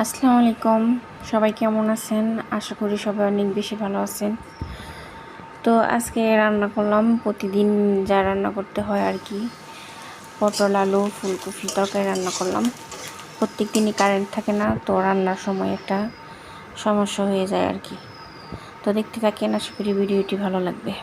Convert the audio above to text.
আসসালামু আলাইকুম, সবাই কেমন আছেন? আশা করি সবাই অনেক বেশি ভালো আছেন। তো আজকে রান্না করলাম প্রতিদিন যা রান্না করতে হয় আর কি, পটল আলু ফুলকপি তরকারি রান্না করলাম। প্রত্যেক দিনই কারেন্ট থাকে না, তো রান্নার সময় একটা সমস্যা হয়ে যায় আর কি। তো দেখতে থাকেন, আশা করি ভিডিওটি ভালো লাগবে।